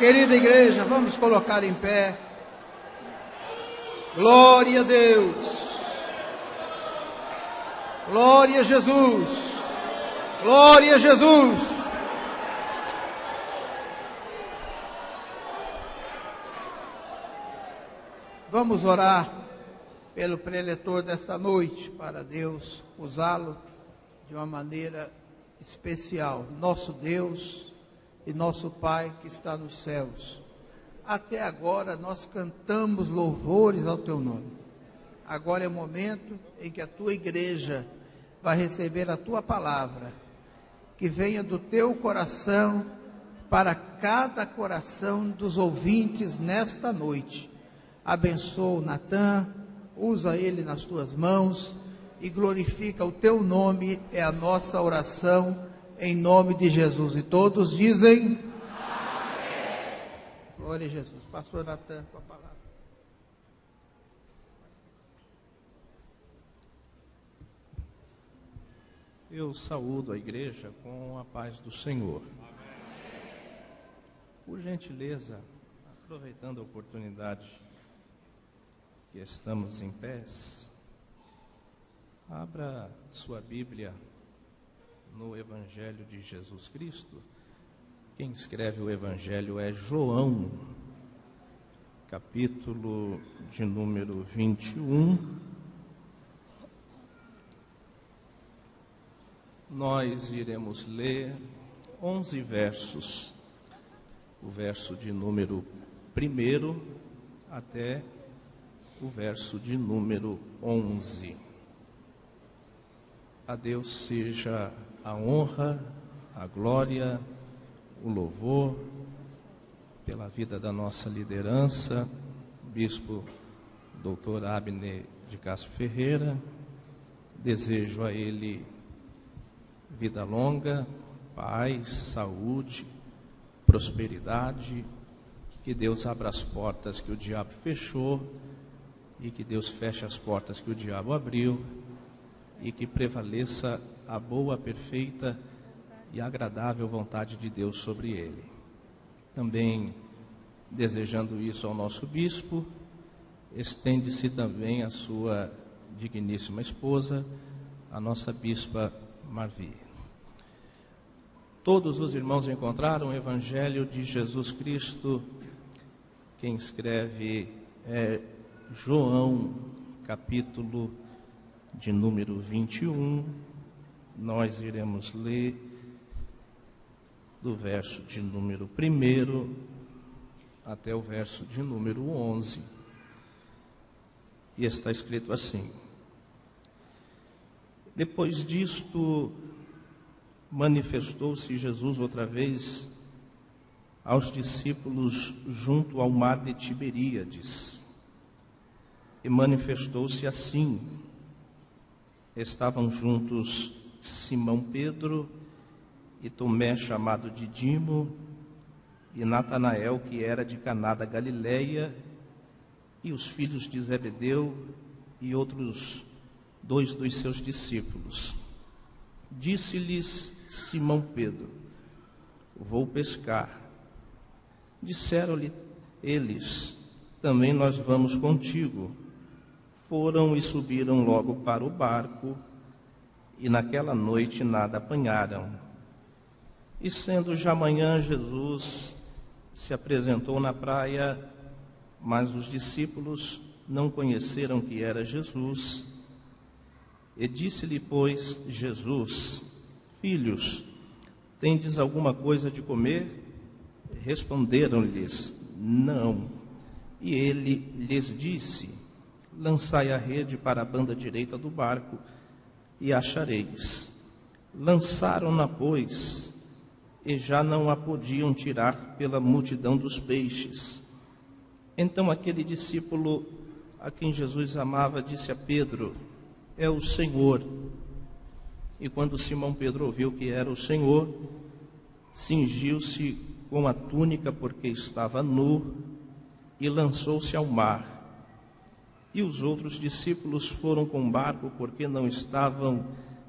Querida igreja, vamos colocar em pé. Glória a Deus. Glória a Jesus. Glória a Jesus. Vamos orar pelo preletor desta noite, para Deus usá-lo de uma maneira especial. Nosso Deus e nosso Pai que está nos céus. Até agora nós cantamos louvores ao teu nome. Agora é o momento em que a tua igreja vai receber a tua palavra, que venha do teu coração para cada coração dos ouvintes nesta noite. Abençoa o Natan, usa ele nas tuas mãos e glorifica o teu nome, é a nossa oração, em nome de Jesus. E todos dizem: amém. Glória a Jesus. Pastor Natan, com a palavra. Eu saúdo a igreja com a paz do Senhor. Por gentileza, aproveitando a oportunidade que estamos em pés, abra sua Bíblia no Evangelho de Jesus Cristo. Quem escreve o Evangelho é João, capítulo de número 21. Nós iremos ler 11 versos, o verso de número 1 até o verso de número 11. A Deus seja a honra, a glória, o louvor pela vida da nossa liderança, Bispo Dr. Abner de Castro Ferreira. Desejo a ele vida longa, paz, saúde, prosperidade, que Deus abra as portas que o diabo fechou e que Deus feche as portas que o diabo abriu e que prevaleça a boa, perfeita e agradável vontade de Deus sobre ele. Também, desejando isso ao nosso bispo, estende-se também a sua digníssima esposa, a nossa bispa Marvi. Todos os irmãos encontraram o Evangelho de Jesus Cristo. Quem escreve é João, capítulo de número 21. Nós iremos ler do verso de número 1 até o verso de número 11. E está escrito assim: Depois disto, manifestou-se Jesus outra vez aos discípulos junto ao mar de Tiberíades. E manifestou-se assim: estavam juntos Simão Pedro e Tomé, chamado Didimo, e Natanael, que era de Caná da Galileia, e os filhos de Zebedeu e outros 2 dos seus discípulos. Disse-lhes Simão Pedro: vou pescar. Disseram-lhe eles: também nós vamos contigo. Foram e subiram logo para o barco, e naquela noite nada apanharam. E sendo já manhã, Jesus se apresentou na praia, mas os discípulos não conheceram que era Jesus. E disse-lhe, pois, Jesus: filhos, tendes alguma coisa de comer? Responderam-lhes: não. E ele lhes disse: lançai a rede para a banda direita do barco, e achareis. Lançaram-na, pois, e já não a podiam tirar pela multidão dos peixes. Então aquele discípulo a quem Jesus amava disse a Pedro: é o Senhor. E quando Simão Pedro ouviu que era o Senhor, cingiu-se com a túnica, porque estava nu, e lançou-se ao mar. E os outros discípulos foram com o barco, porque não estavam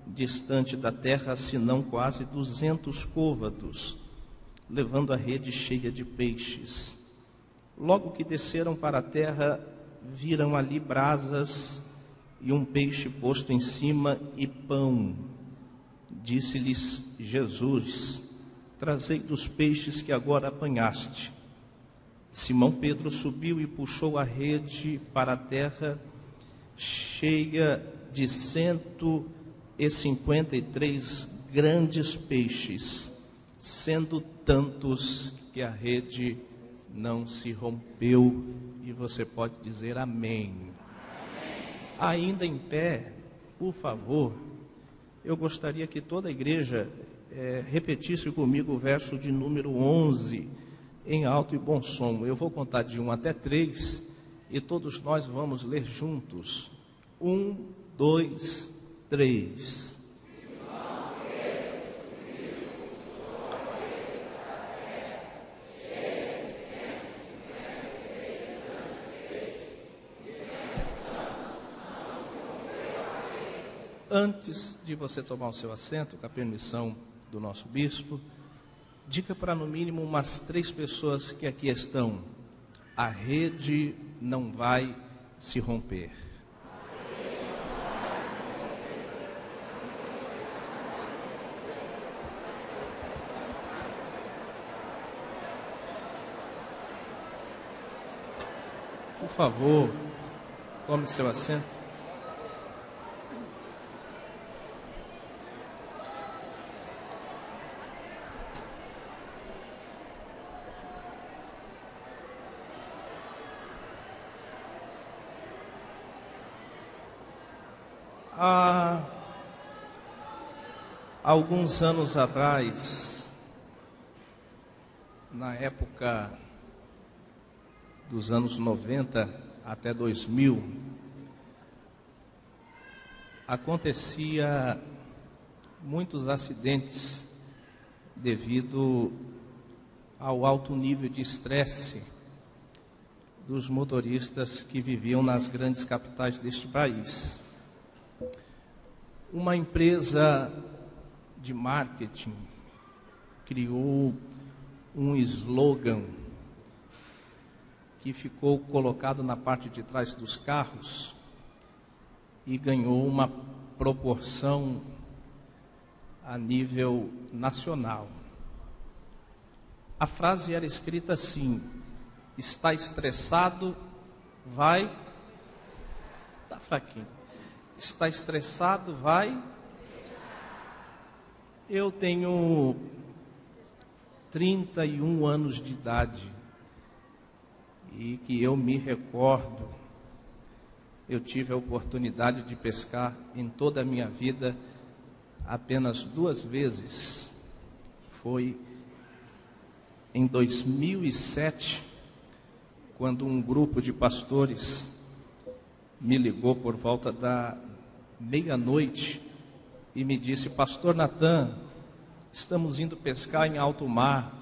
distante da terra, senão quase 200 côvados. levando a rede cheia de peixes. Logo que desceram para a terra, viram ali brasas e um peixe posto em cima e pão. Disse-lhes Jesus: trazei dos peixes que agora apanhaste. Simão Pedro subiu e puxou a rede para a terra, cheia de 153 grandes peixes, sendo tantos que a rede não se rompeu. E você pode dizer amém. Ainda em pé, por favor, eu gostaria que toda a igreja repetisse comigo o verso de número 11, em alto e bom som. Eu vou contar de 1 até 3 e todos nós vamos ler juntos. 1, 2, 3. Antes de você tomar o seu assento, com a permissão do nosso bispo, diga para no mínimo umas 3 pessoas que aqui estão: a rede não vai se romper. Por favor, tome seu assento. Há alguns anos atrás, na época dos anos 90 até 2000, acontecia muitos acidentes devido ao alto nível de estresse dos motoristas que viviam nas grandes capitais deste país. Uma empresa de marketing criou um slogan que ficou colocado na parte de trás dos carros e ganhou uma proporção a nível nacional. A frase era escrita assim: está estressado, vai... Está fraquinho. Está estressado, vai... Eu tenho 31 anos de idade e que eu me recordo, eu tive a oportunidade de pescar em toda a minha vida apenas 2 vezes. Foi em 2007, quando um grupo de pastores me ligou por volta da meia-noite e me disse: Pastor Natan, estamos indo pescar em alto mar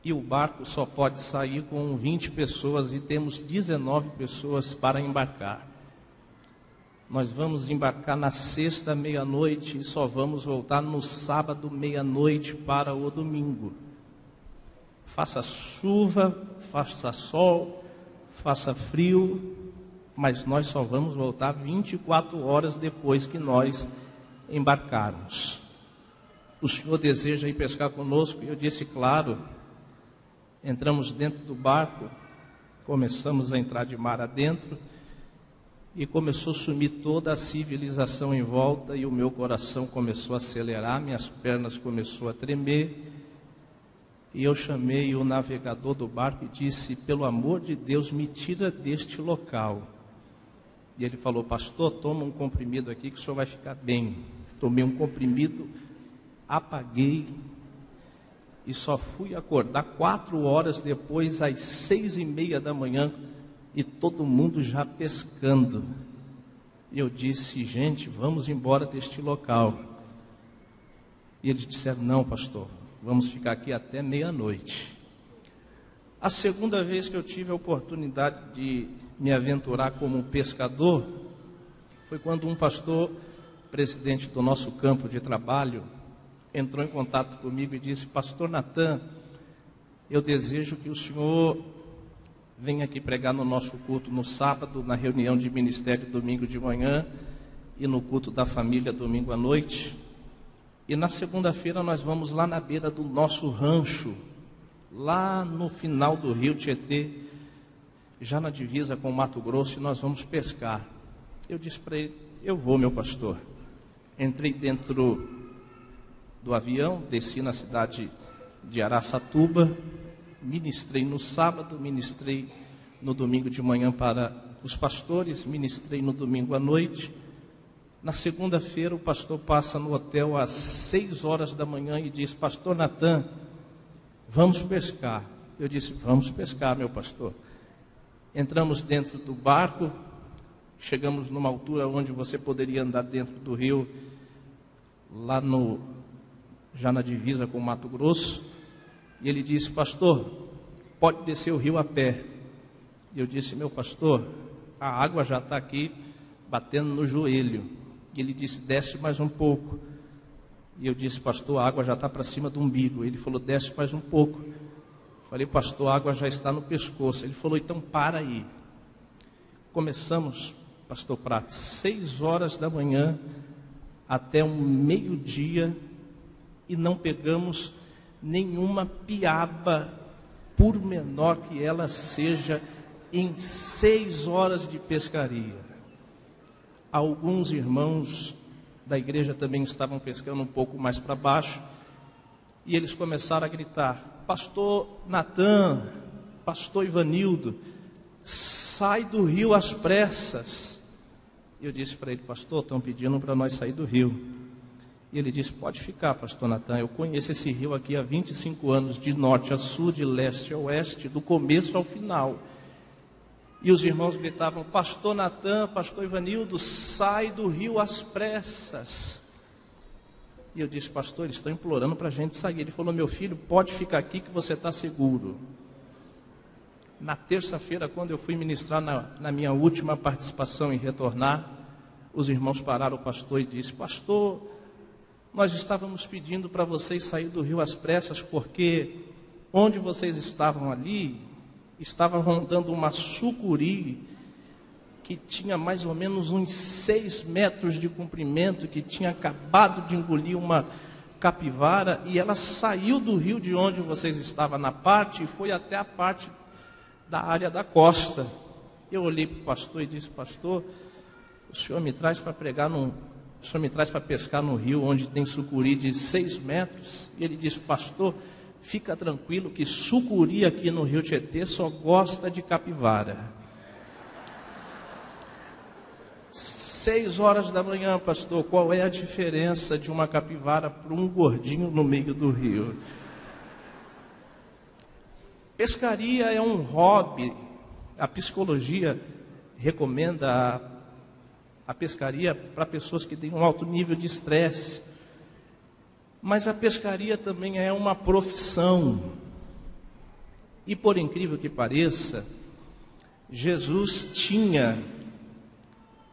e o barco só pode sair com 20 pessoas e temos 19 pessoas para embarcar. Nós vamos embarcar na sexta meia-noite e só vamos voltar no sábado meia-noite para o domingo. Faça chuva, faça sol, faça frio, mas nós só vamos voltar 24 horas depois que nós embarcarmos. O senhor deseja ir pescar conosco? E eu disse, claro. Entramos dentro do barco, começamos a entrar de mar adentro e começou a sumir toda a civilização em volta e o meu coração começou a acelerar, minhas pernas começaram a tremer e eu chamei o navegador do barco e disse: pelo amor de Deus, me tira deste local. E ele falou: pastor, toma um comprimido aqui que o senhor vai ficar bem. Tomei um comprimido, apaguei e só fui acordar 4 horas depois, às 6:30 da manhã, e todo mundo já pescando. E eu disse: gente, vamos embora deste local. E eles disseram: não, pastor, vamos ficar aqui até meia-noite. A segunda vez que eu tive a oportunidade de me aventurar como pescador foi quando um pastor, presidente do nosso campo de trabalho, entrou em contato comigo e disse: Pastor Natan, eu desejo que o senhor venha aqui pregar no nosso culto no sábado, na reunião de ministério domingo de manhã e no culto da família domingo à noite. E na segunda-feira nós vamos lá na beira do nosso rancho, lá no final do rio Tietê, já na divisa com o Mato Grosso, e nós vamos pescar. Eu disse para ele: eu vou, meu pastor. Entrei dentro do avião, desci na cidade de Araçatuba, ministrei no sábado, ministrei no domingo de manhã para os pastores, ministrei no domingo à noite. Na segunda-feira o pastor passa no hotel às 6 horas da manhã e diz: Pastor Natan, vamos pescar. Eu disse: vamos pescar, meu pastor. Entramos dentro do barco, chegamos numa altura onde você poderia andar dentro do rio, já na divisa com o Mato Grosso. E ele disse: pastor, pode descer o rio a pé. E eu disse: meu pastor, a água já está aqui batendo no joelho. E ele disse: desce mais um pouco. E eu disse: pastor, a água já está para cima do umbigo. Ele falou: desce mais um pouco. Falei: pastor, a água já está no pescoço. Ele falou: então para aí. Começamos, pastor Prates, 6 horas da manhã até um meio-dia, e não pegamos nenhuma piaba, por menor que ela seja, em 6 horas de pescaria. Alguns irmãos da igreja também estavam pescando um pouco mais para baixo, e eles começaram a gritar: Pastor Natan, Pastor Ivanildo, sai do rio às pressas. Eu disse para ele: pastor, estão pedindo para nós sair do rio. E ele disse: pode ficar, pastor Natan, eu conheço esse rio aqui há 25 anos, de norte a sul, de leste a oeste, do começo ao final. E os irmãos gritavam: pastor Natan, pastor Ivanildo, sai do rio às pressas. E eu disse: pastor, eles estão implorando para a gente sair. Ele falou: meu filho, pode ficar aqui que você está seguro. Na terça-feira, quando eu fui ministrar na minha última participação em retornar, os irmãos pararam o pastor e disse: pastor, nós estávamos pedindo para vocês sair do rio às pressas, porque onde vocês estavam ali, estava rondando uma sucuri que tinha mais ou menos uns 6 metros de comprimento, que tinha acabado de engolir uma capivara, e ela saiu do rio de onde vocês estavam na parte e foi até a parte da área da costa. Eu olhei para o pastor e disse: pastor, o senhor me traz para pescar no rio onde tem sucuri de 6 metros? E ele disse: pastor, fica tranquilo que sucuri aqui no rio Tietê só gosta de capivara. 6 horas da manhã, pastor, qual é a diferença de uma capivara para um gordinho no meio do rio? Pescaria é um hobby. A psicologia recomenda a pescaria para pessoas que têm um alto nível de estresse. Mas a pescaria também é uma profissão. E por incrível que pareça, Jesus tinha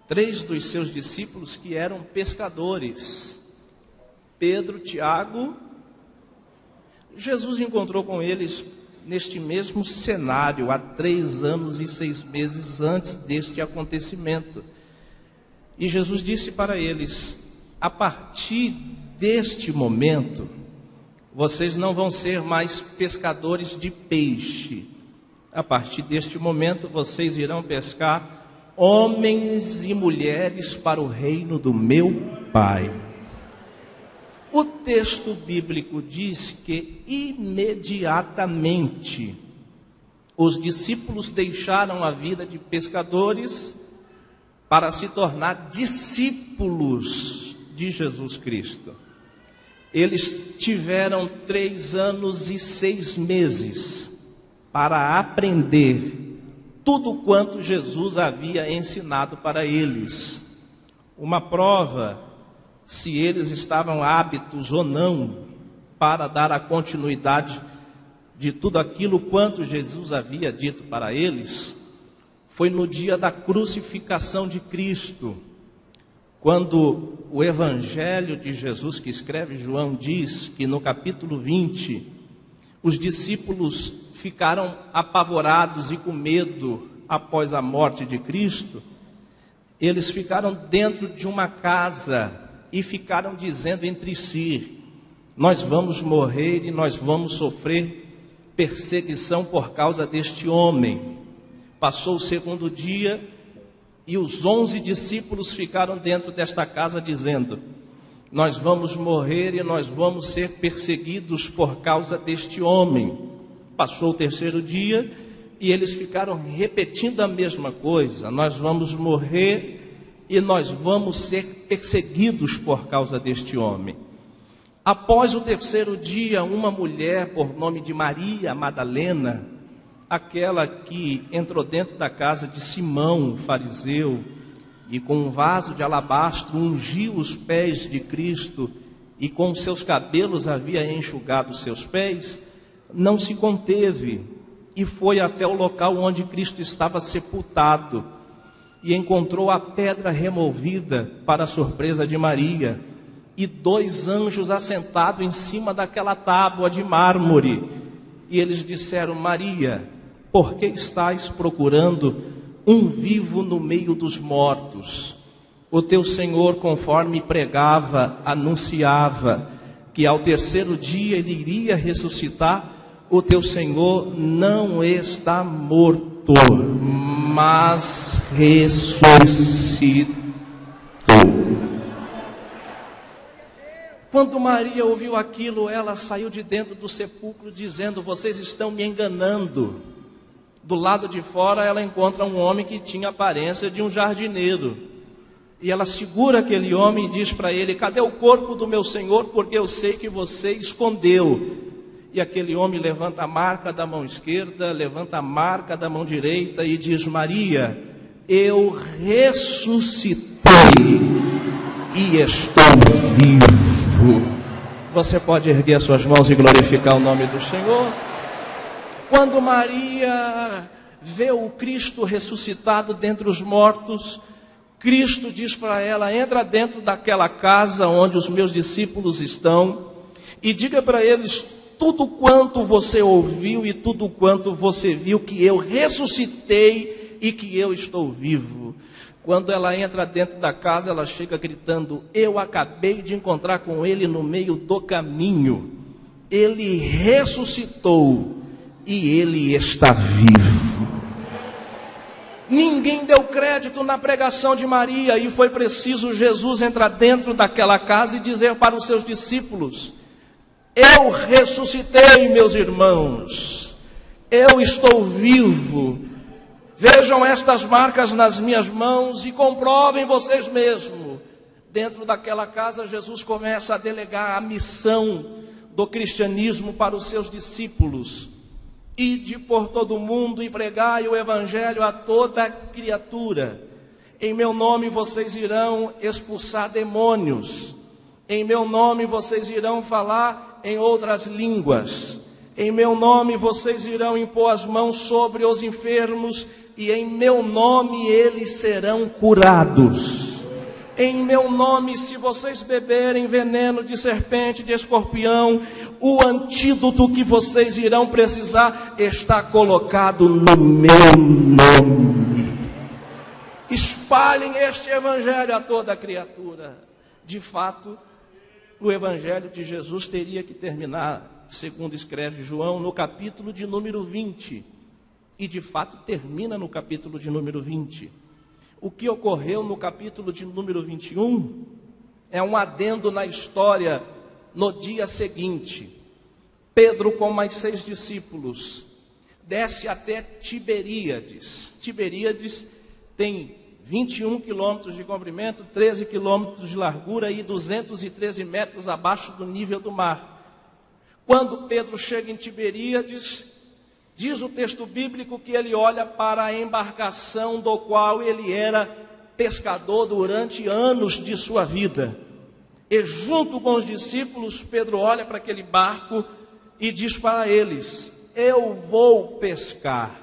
3 dos seus discípulos que eram pescadores: Pedro, Tiago. Jesus encontrou com eles neste mesmo cenário há 3 anos e 6 meses antes deste acontecimento. E Jesus disse para eles: a partir deste momento, vocês não vão ser mais pescadores de peixe. A partir deste momento, vocês irão pescar homens e mulheres para o reino do meu Pai. O texto bíblico diz que imediatamente os discípulos deixaram a vida de pescadores para se tornar discípulos de Jesus Cristo. Eles tiveram 3 anos e 6 meses para aprender tudo quanto Jesus havia ensinado para eles. Uma prova se eles estavam aptos ou não para dar a continuidade de tudo aquilo quanto Jesus havia dito para eles, foi no dia da crucificação de Cristo, quando o Evangelho de Jesus que escreve João diz que no capítulo 20, os discípulos ficaram apavorados e com medo após a morte de Cristo. Eles ficaram dentro de uma casa e ficaram dizendo entre si: nós vamos morrer e nós vamos sofrer perseguição por causa deste homem. Passou o segundo dia e os 11 discípulos ficaram dentro desta casa dizendo: nós vamos morrer e nós vamos ser perseguidos por causa deste homem. Passou o terceiro dia e eles ficaram repetindo a mesma coisa: nós vamos morrer e nós vamos ser perseguidos por causa deste homem. Após o terceiro dia, uma mulher por nome de Maria Madalena, aquela que entrou dentro da casa de Simão, o fariseu, e com um vaso de alabastro ungiu os pés de Cristo e com seus cabelos havia enxugado os seus pés, não se conteve e foi até o local onde Cristo estava sepultado e encontrou a pedra removida, para a surpresa de Maria, e 2 anjos assentados em cima daquela tábua de mármore. E eles disseram: Maria, por que estás procurando um vivo no meio dos mortos? O teu Senhor, conforme pregava, anunciava que ao terceiro dia ele iria ressuscitar. O teu Senhor não está morto, mas ressuscitou. Quando Maria ouviu aquilo, ela saiu de dentro do sepulcro dizendo: vocês estão me enganando. Do lado de fora ela encontra um homem que tinha a aparência de um jardineiro. E ela segura aquele homem e diz para ele: cadê o corpo do meu Senhor? Porque eu sei que você escondeu. E aquele homem levanta a marca da mão esquerda, levanta a marca da mão direita e diz: Maria, eu ressuscitei e estou vivo. Você pode erguer as suas mãos e glorificar o nome do Senhor? Quando Maria vê o Cristo ressuscitado dentre os mortos, Cristo diz para ela: entra dentro daquela casa onde os meus discípulos estão e diga para eles tudo quanto você ouviu e tudo quanto você viu, que eu ressuscitei e que eu estou vivo. Quando ela entra dentro da casa, ela chega gritando: eu acabei de encontrar com ele no meio do caminho. Ele ressuscitou e ele está vivo. Ninguém deu crédito na pregação de Maria e foi preciso Jesus entrar dentro daquela casa e dizer para os seus discípulos: eu ressuscitei, meus irmãos, eu estou vivo. Vejam estas marcas nas minhas mãos e comprovem vocês mesmos. Dentro daquela casa, Jesus começa a delegar a missão do cristianismo para os seus discípulos: ide por todo o mundo e pregai o evangelho a toda criatura. Em meu nome vocês irão expulsar demônios. Em meu nome vocês irão falar em outras línguas. Em meu nome vocês irão impor as mãos sobre os enfermos e em meu nome eles serão curados. Em meu nome, se vocês beberem veneno de serpente, de escorpião, o antídoto que vocês irão precisar está colocado no meu nome. Espalhem este evangelho a toda criatura. De fato, o evangelho de Jesus teria que terminar, segundo escreve João, no capítulo de número 20. E de fato termina no capítulo de número 20. O que ocorreu no capítulo de número 21 é um adendo na história. No dia seguinte, Pedro com mais 6 discípulos desce até Tiberíades. Tiberíades tem 21 quilômetros de comprimento, 13 quilômetros de largura e 213 metros abaixo do nível do mar. Quando Pedro chega em Tiberíades, diz o texto bíblico que ele olha para a embarcação do qual ele era pescador durante anos de sua vida. E junto com os discípulos, Pedro olha para aquele barco e diz para eles: eu vou pescar.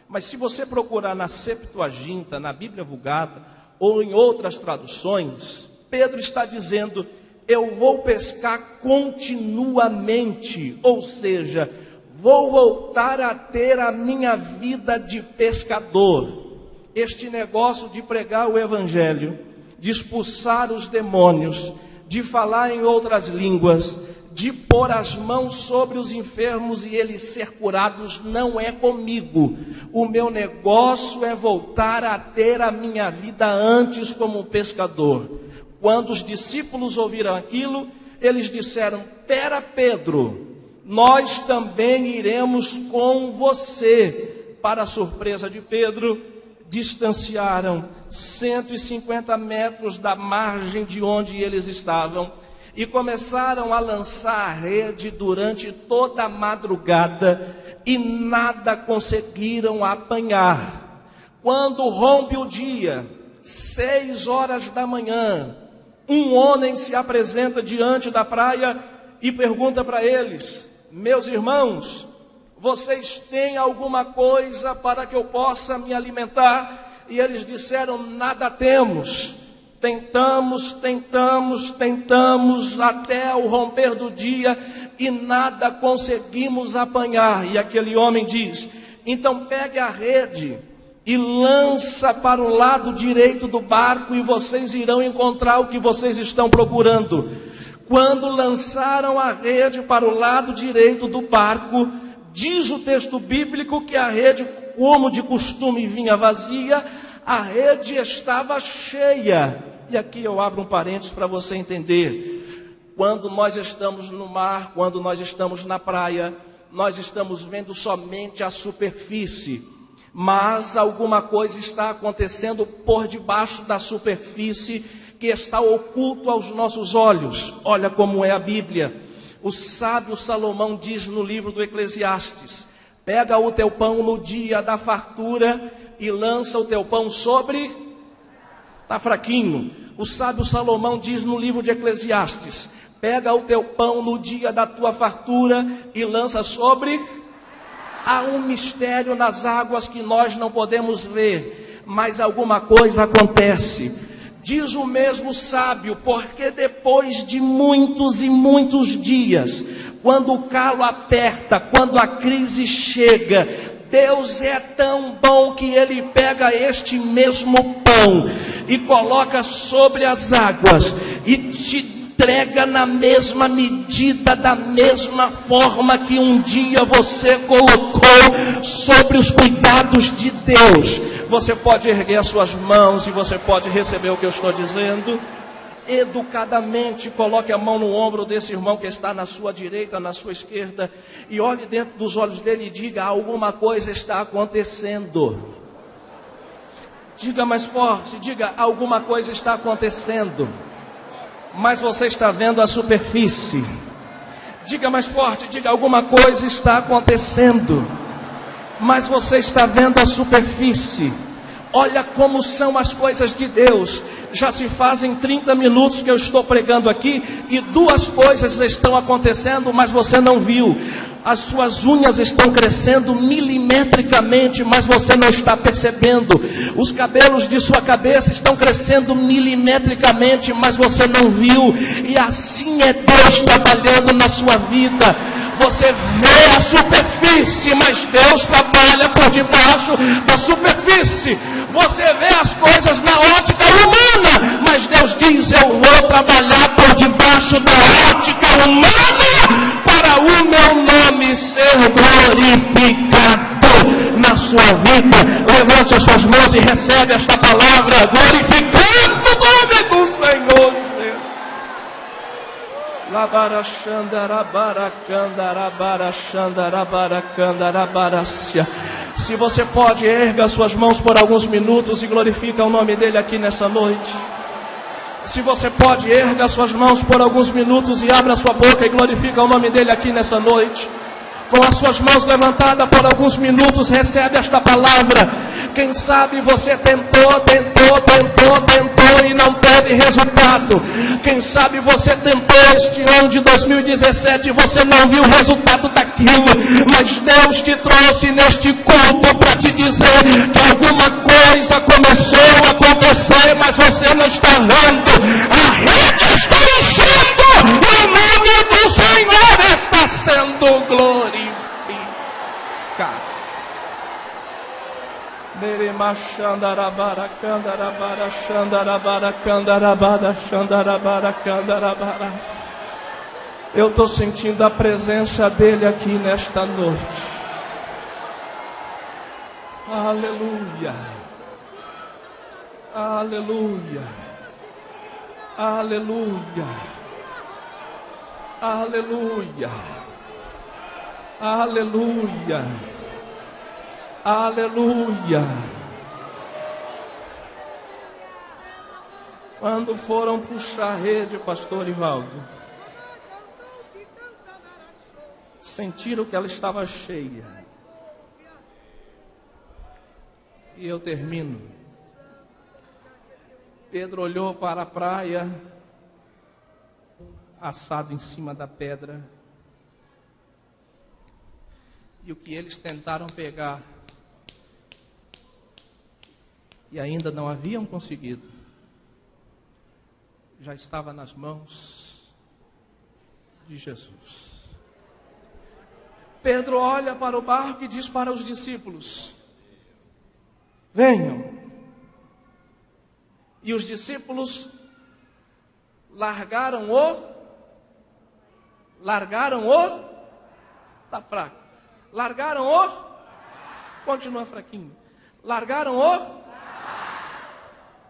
Mas se você procurar na Septuaginta, na Bíblia Vulgata, ou em outras traduções, Pedro está dizendo: eu vou pescar continuamente, ou seja, vou voltar a ter a minha vida de pescador. Este negócio de pregar o evangelho, de expulsar os demônios, de falar em outras línguas, de pôr as mãos sobre os enfermos e eles ser curados, não é comigo. O meu negócio é voltar a ter a minha vida antes como um pescador. Quando os discípulos ouviram aquilo, eles disseram: "Pera, Pedro, nós também iremos com você." Para a surpresa de Pedro, distanciaram 150 metros da margem de onde eles estavam e começaram a lançar a rede durante toda a madrugada e nada conseguiram apanhar. Quando rompe o dia, 6 horas da manhã, um homem se apresenta diante da praia e pergunta para eles: "Meus irmãos, vocês têm alguma coisa para que eu possa me alimentar?" E eles disseram: "Nada temos. Tentamos até o romper do dia e nada conseguimos apanhar." E aquele homem diz: "Então pegue a rede e lança para o lado direito do barco e vocês irão encontrar o que vocês estão procurando." Quando lançaram a rede para o lado direito do barco, diz o texto bíblico que a rede, como de costume, vinha vazia, a rede estava cheia. E aqui eu abro um parênteses para você entender. Quando nós estamos no mar, quando nós estamos na praia, nós estamos vendo somente a superfície. Mas alguma coisa está acontecendo por debaixo da superfície que está oculto aos nossos olhos. Olha como é a Bíblia. O sábio Salomão diz no livro do Eclesiastes: "Pega o teu pão no dia da fartura e lança o teu pão sobre..." Está fraquinho. O sábio Salomão diz no livro de Eclesiastes: "Pega o teu pão no dia da tua fartura e lança sobre..." Há um mistério nas águas que nós não podemos ver, mas alguma coisa acontece. Diz o mesmo sábio: porque depois de muitos e muitos dias, quando o calo aperta, quando a crise chega, Deus é tão bom que Ele pega este mesmo pão e coloca sobre as águas e te entrega na mesma medida, da mesma forma que um dia você colocou sobre os cuidados de Deus. Você pode erguer as suas mãos e você pode receber o que eu estou dizendo. Educadamente, coloque a mão no ombro desse irmão que está na sua direita, na sua esquerda, e olhe dentro dos olhos dele e diga: alguma coisa está acontecendo. Diga mais forte, diga: alguma coisa está acontecendo. Mas você está vendo a superfície. Diga mais forte, diga: alguma coisa está acontecendo, mas você está vendo a superfície. Olha como são as coisas de Deus. Já se fazem 30 minutos que eu estou pregando aqui e 2 coisas estão acontecendo, mas você não viu. As suas unhas estão crescendo milimetricamente, mas você não está percebendo. Os cabelos de sua cabeça estão crescendo milimetricamente, mas você não viu. E assim é Deus trabalhando na sua vida. Você vê a superfície, mas Deus trabalha por debaixo da superfície. Você vê as coisas na ótica humana, mas Deus diz: eu vou trabalhar por debaixo da ótica humana para o meu nome ser glorificado na sua vida. Levante as suas mãos e recebe esta palavra, glorificando o nome do Senhor. Se você pode, erga suas mãos por alguns minutos e glorifica o nome dele aqui nessa noite. Se você pode, erga suas mãos por alguns minutos e abra sua boca e glorifica o nome dele aqui nessa noite. Com as suas mãos levantadas por alguns minutos, recebe esta palavra. Quem sabe você tentou e não teve resultado. Quem sabe você tentou este ano de 2017 e você não viu o resultado daquilo aquilo, mas Deus te trouxe neste culto para te dizer que alguma coisa começou a acontecer, mas você não está vendo. A rede está enchendo e o nome do Senhor está sendo glorificado. Eu estou sentindo a presença dele aqui nesta noite. Aleluia. Aleluia. Aleluia. Aleluia. Aleluia. Aleluia. Quando foram puxar a rede, pastor Ivaldo, sentiram que ela estava cheia. E eu termino. Pedro olhou para a praia, assado em cima da pedra, e o que eles tentaram pegar e ainda não haviam conseguido, já estava nas mãos de Jesus. Pedro olha para o barco e diz para os discípulos: venham. E os discípulos largaram o, tá fraco, largaram o, continua fraquinho, largaram o,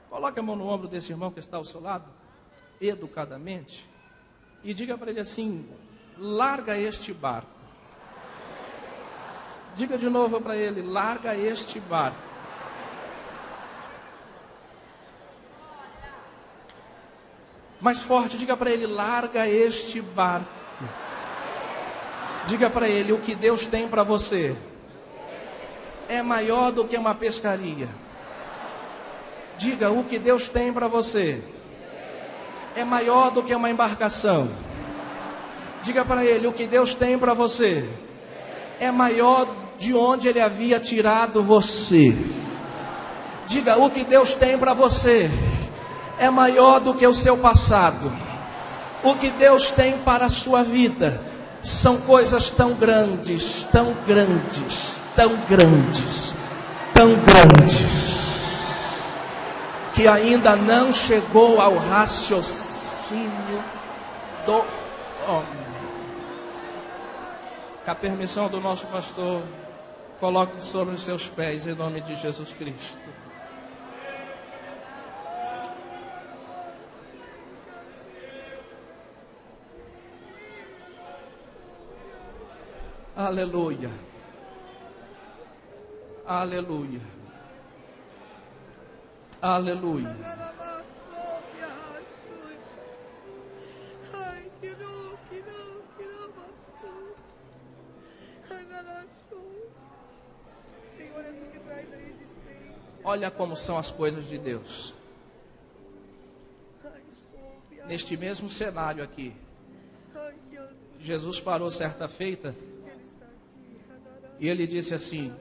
coloque a mão no ombro desse irmão que está ao seu lado, educadamente, e diga para ele assim: larga este barco. Diga de novo para ele: larga este barco. Mais forte, diga para ele: larga este barco. Diga para ele: o que Deus tem para você é maior do que uma pescaria. Diga: o que Deus tem para você é maior do que uma embarcação. Diga para ele: o que Deus tem para você é maior de onde Ele havia tirado você. Diga: o que Deus tem para você é maior do que o seu passado. O que Deus tem para a sua vida são coisas tão grandes, tão grandes, tão grandes, tão grandes, que ainda não chegou ao raciocínio do homem. Com a permissão do nosso pastor, coloque sobre os seus pés em nome de Jesus Cristo. Aleluia. Aleluia. Aleluia. Olha como são as coisas de Deus. Neste mesmo cenário aqui, Jesus parou certa feita e ele disse assim: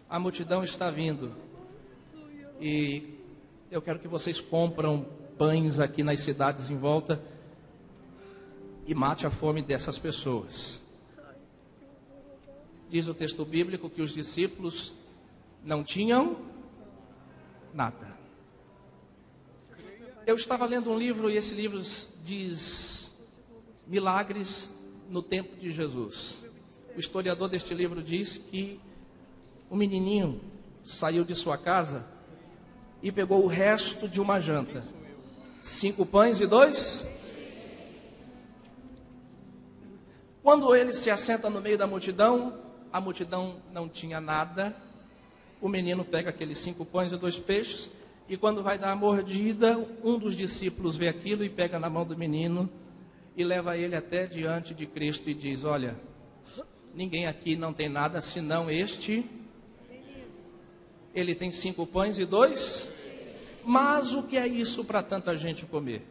a multidão está vindo e eu quero que vocês compram pães aqui nas cidades em volta e mate a fome dessas pessoas. Diz o texto bíblico que os discípulos não tinham nada. Eu estava lendo um livro e esse livro diz milagres no tempo de Jesus. O historiador deste livro diz que o menininho saiu de sua casa e pegou o resto de uma janta. 5 pães e 2. Quando ele se assenta no meio da multidão, a multidão não tinha nada. O menino pega aqueles 5 pães e 2 peixes, e quando vai dar a mordida, um dos discípulos vê aquilo e pega na mão do menino e leva ele até diante de Cristo e diz: olha, ninguém aqui não tem nada senão este. Ele tem 5 pães e 2. Mas o que é isso para tanta gente comer?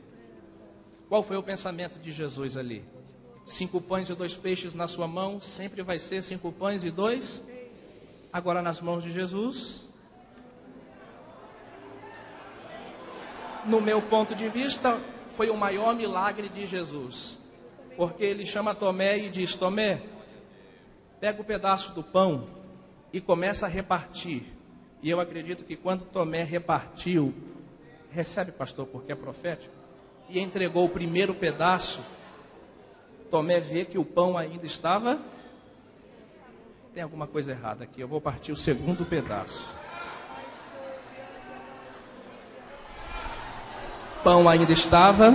Qual foi o pensamento de Jesus ali? 5 pães e 2 peixes na sua mão, sempre vai ser 5 pães e 2. Agora nas mãos de Jesus, no meu ponto de vista, foi o maior milagre de Jesus. Porque ele chama Tomé e diz: Tomé, pega o pedaço do pão e começa a repartir. E eu acredito que quando Tomé repartiu, recebe, pastor, porque é profético, e entregou o primeiro pedaço, Tomé vê que o pão ainda estava... Tem alguma coisa errada aqui, eu vou partir o segundo pedaço. Pão ainda estava,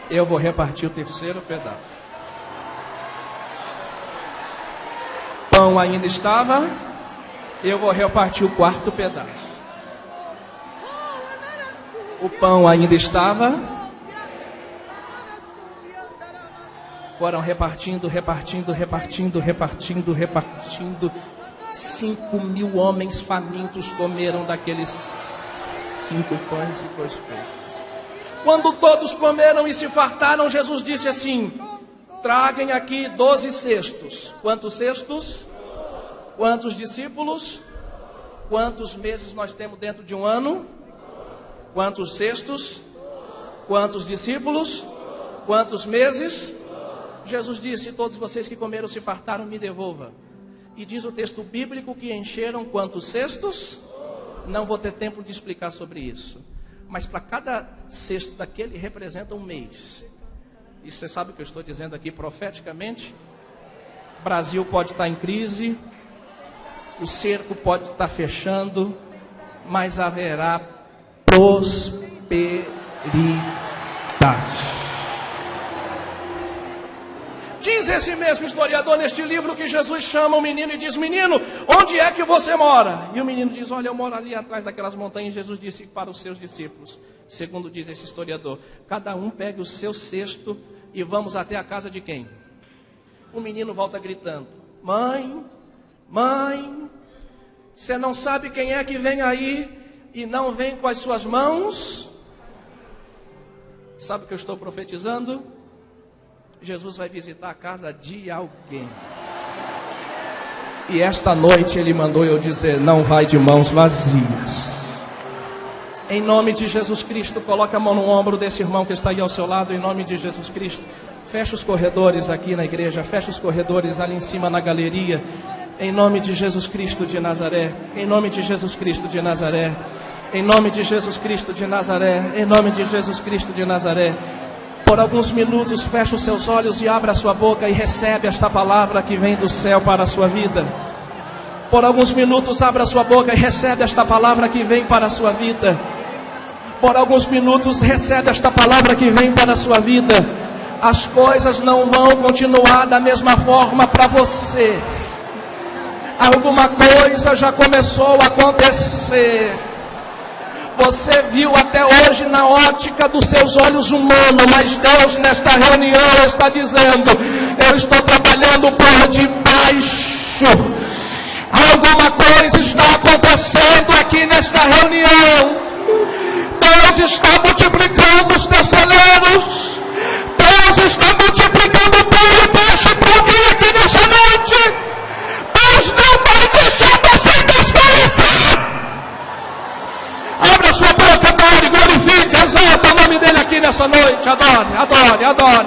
eu vou repartir o terceiro pedaço. Pão ainda estava, eu vou repartir o quarto pedaço. O pão ainda estava, foram repartindo. 5.000 homens famintos comeram daqueles 5 pães e 2 peixes. Quando todos comeram e se fartaram, Jesus disse assim: traguem aqui 12 cestos. Quantos cestos? Quantos discípulos? Quantos meses nós temos dentro de um ano? Quantos cestos? Quantos discípulos? Quantos meses? Jesus disse: todos vocês que comeram se fartaram, me devolva. E diz o texto bíblico que encheram quantos cestos? Não vou ter tempo de explicar sobre isso. Mas para cada cesto daquele representa um mês. E você sabe o que eu estou dizendo aqui profeticamente? O Brasil pode estar em crise, o cerco pode estar fechando, mas haverá prosperidade. Diz esse mesmo historiador neste livro que Jesus chama o menino e diz: menino, onde é que você mora? E o menino diz: olha, eu moro ali atrás daquelas montanhas. Jesus disse para os seus discípulos, segundo diz esse historiador: cada um pegue o seu cesto e vamos até a casa de quem? O menino volta gritando: mãe, mãe, você não sabe quem é que vem aí e não vem com as suas mãos? Sabe o que eu estou profetizando? Jesus vai visitar a casa de alguém. E esta noite ele mandou eu dizer: não vai de mãos vazias. Em nome de Jesus Cristo, coloque a mão no ombro desse irmão que está aí ao seu lado. Em nome de Jesus Cristo, fecha os corredores aqui na igreja, fecha os corredores ali em cima na galeria. Em nome de Jesus Cristo de Nazaré. Em nome de Jesus Cristo de Nazaré. Em nome de Jesus Cristo de Nazaré. Em nome de Jesus Cristo de Nazaré. Por alguns minutos, feche os seus olhos e abra a sua boca e recebe esta palavra que vem do céu para a sua vida. Por alguns minutos, abra a sua boca e recebe esta palavra que vem para a sua vida. Por alguns minutos, recebe esta palavra que vem para a sua vida. As coisas não vão continuar da mesma forma para você. Alguma coisa já começou a acontecer. Você viu até hoje na ótica dos seus olhos humanos, mas Deus nesta reunião está dizendo: eu estou trabalhando por debaixo. Alguma coisa está acontecendo aqui nesta reunião. Deus está multiplicando os teus celeiros. Deus está multiplicando o pão e peixe para alguém aqui nesta noite. Deus não vai deixar você desfalecer. Abra sua boca, adore, glorifique, exalta o nome dele aqui nessa noite. Adore, adore, adore.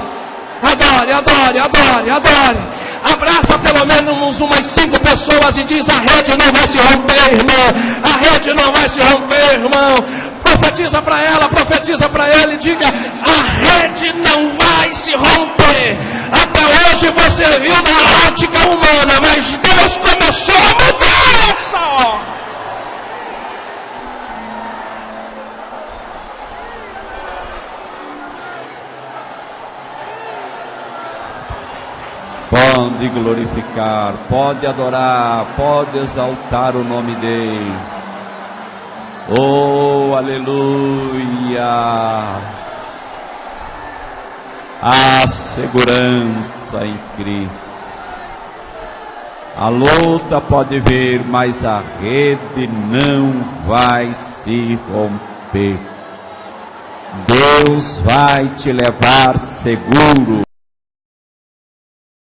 Adore, adore, adore, adore. Abraça pelo menos umas 5 pessoas e diz: a rede não vai se romper, irmão. A rede não vai se romper, irmão. Profetiza para ela, profetiza para ele e diga: a rede não vai se romper. Até hoje você viu na ótica humana, mas Deus começou a mudar isso. Pode glorificar, pode adorar, pode exaltar o nome dele. Oh, aleluia! A segurança em Cristo. A luta pode vir, mas a rede não vai se romper. Deus vai te levar seguro.